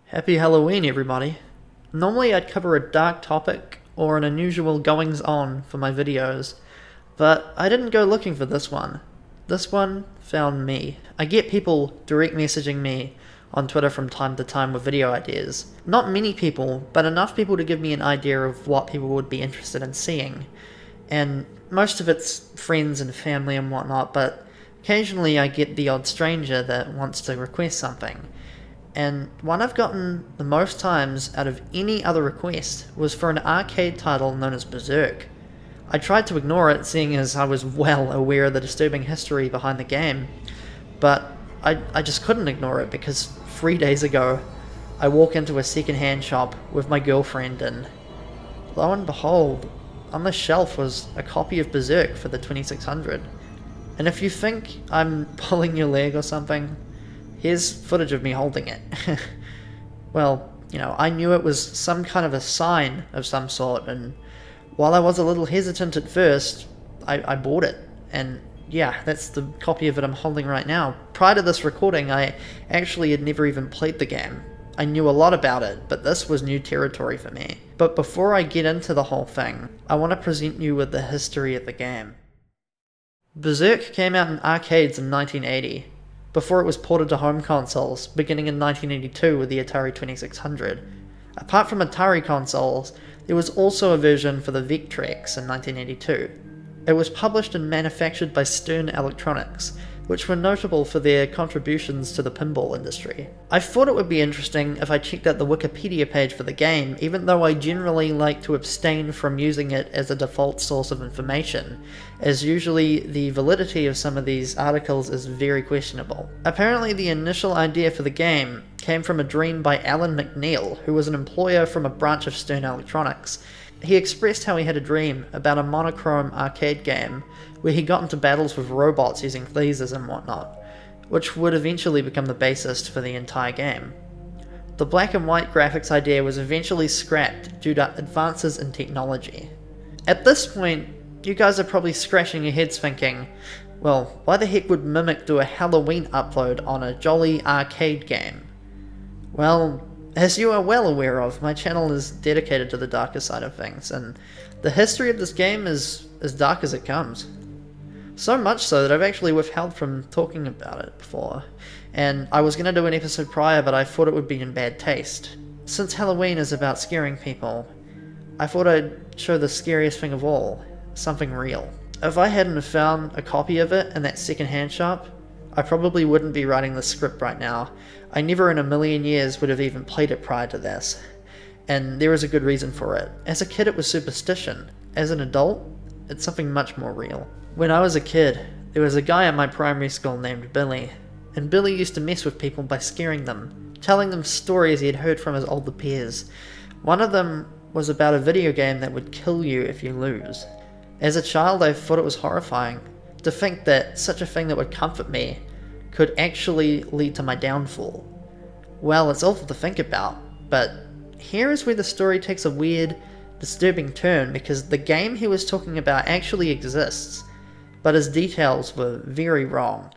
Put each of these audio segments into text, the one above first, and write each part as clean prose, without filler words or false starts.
Happy Halloween, everybody. Normally I'd cover a dark topic or an unusual goings-on for my videos, but I didn't go looking for this one. This one found me. I get people direct messaging me on Twitter from time to time with video ideas. Not many people, but enough people to give me an idea of what people would be interested in seeing. And most of it's friends and family and whatnot, but occasionally I get the odd stranger that wants to request something. And one I've gotten the most times out of any other request was for an arcade title known as Berzerk. I tried to ignore it, seeing as I was well aware of the disturbing history behind the game, but I just couldn't ignore it because 3 days ago I walk into a second-hand shop with my girlfriend and lo and behold, on the shelf was a copy of Berzerk for the 2600. And if you think I'm pulling your leg or something, here's footage of me holding it. Well, I knew it was some kind of a sign of some sort, and while I was a little hesitant at first, I bought it. And yeah, that's the copy of it I'm holding right now. Prior to this recording, I actually had never even played the game. I knew a lot about it, but this was new territory for me. But before I get into the whole thing, I want to present you with the history of the game. Berzerk came out in arcades in 1980, before it was ported to home consoles, beginning in 1982 with the Atari 2600. Apart from Atari consoles, there was also a version for the Vectrex in 1982. It was published and manufactured by Stern Electronics, which were notable for their contributions to the pinball industry. I thought it would be interesting if I checked out the Wikipedia page for the game, even though I generally like to abstain from using it as a default source of information, as usually the validity of some of these articles is very questionable. Apparently the initial idea for the game came from a dream by Alan McNeil, who was an employer from a branch of Stern Electronics. He expressed how he had a dream about a monochrome arcade game where he got into battles with robots using lasers and whatnot, which would eventually become the basis for the entire game. The black and white graphics idea was eventually scrapped due to advances in technology. At this point, you guys are probably scratching your heads thinking, well, why the heck would Mimic do a Halloween upload on a jolly arcade game? Well, as you are well aware of, my channel is dedicated to the darker side of things, and the history of this game is as dark as it comes. So much so that I've actually withheld from talking about it before, and I was going to do an episode prior, but I thought it would be in bad taste. Since Halloween is about scaring people, I thought I'd show the scariest thing of all, something real. If I hadn't have found a copy of it in that second-hand shop, I probably wouldn't be writing this script right now. I never in a million years would have even played it prior to this, and there is a good reason for it. As a kid it was superstition. As an adult, it's something much more real. When I was a kid, there was a guy at my primary school named Billy, and Billy used to mess with people by scaring them, telling them stories he had heard from his older peers. One of them was about a video game that would kill you if you lose. As a child, I thought it was horrifying to think that such a thing that would comfort me could actually lead to my downfall. Well, it's awful to think about, but here is where the story takes a weird, disturbing turn, because the game he was talking about actually exists, but his details were very wrong.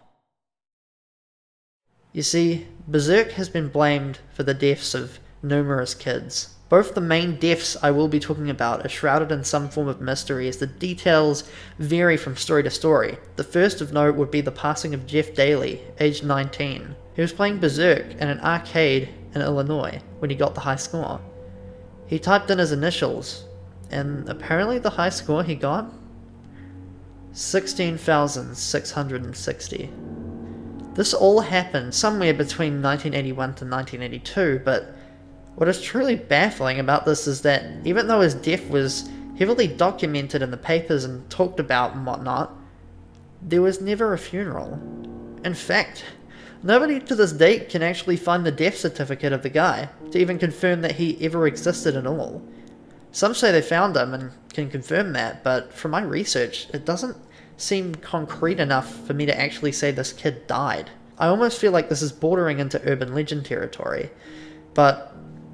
You see, Berzerk has been blamed for the deaths of numerous kids. Both the main deaths I will be talking about are shrouded in some form of mystery, as the details vary from story to story. The first of note would be the passing of Jeff Daly, aged 19. He was playing Berzerk in an arcade in Illinois when he got the high score. He typed in his initials, and apparently the high score he got? 16,660. This all happened somewhere between 1981 to 1982, but what is truly baffling about this is that even though his death was heavily documented in the papers and talked about and whatnot, there was never a funeral. In fact, nobody to this date can actually find the death certificate of the guy to even confirm that he ever existed at all. Some say they found him and can confirm that, but from my research, it doesn't seem concrete enough for me to actually say this kid died. I almost feel like this is bordering into urban legend territory, but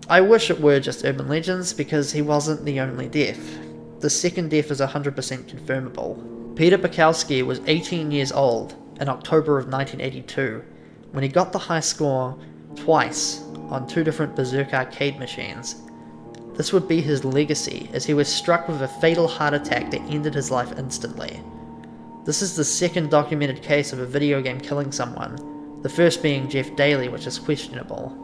I wish it were just urban legends, because he wasn't the only death. The second death is 100% confirmable. Peter Bukowski was 18 years old in October of 1982, when he got the high score twice on 2 different Berzerk arcade machines. This would be his legacy, as he was struck with a fatal heart attack that ended his life instantly. This is the second documented case of a video game killing someone, the first being Jeff Daly, which is questionable.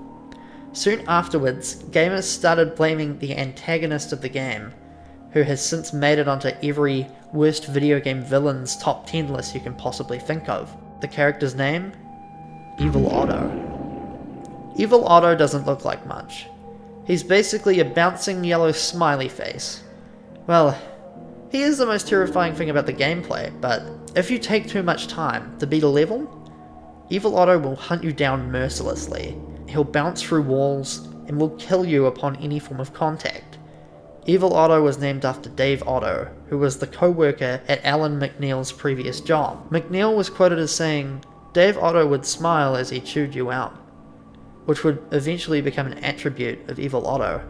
Soon afterwards, gamers started blaming the antagonist of the game, who has since made it onto every worst video game villain's top 10 list you can possibly think of. The character's name? Evil Otto. Evil Otto doesn't look like much. He's basically a bouncing yellow smiley face. Well, he is the most terrifying thing about the gameplay, but if you take too much time to beat a level, Evil Otto will hunt you down mercilessly. He'll bounce through walls and will kill you upon any form of contact. Evil Otto was named after Dave Otto, who was the co-worker at Alan McNeil's previous job. McNeil was quoted as saying, "Dave Otto would smile as he chewed you out," which would eventually become an attribute of Evil Otto.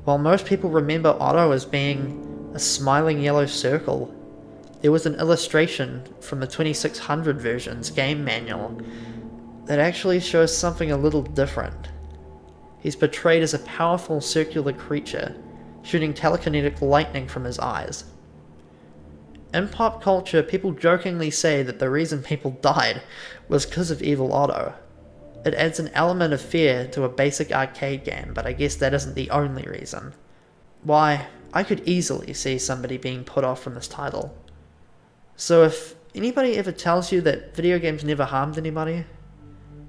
While most people remember Otto as being a smiling yellow circle, there was an illustration from the 2600 version's game manual that actually shows something a little different. He's portrayed as a powerful circular creature, shooting telekinetic lightning from his eyes. In pop culture, people jokingly say that the reason people died was because of Evil Otto. It adds an element of fear to a basic arcade game, but I guess that isn't the only reason. Why, I could easily see somebody being put off from this title. So if anybody ever tells you that video games never harmed anybody,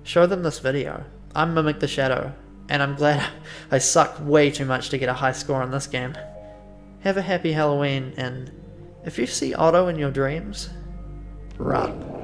show them this video. I'm Mimic the Shadow, and I'm glad I suck way too much to get a high score on this game. Have a happy Halloween, and if you see Otto in your dreams, run.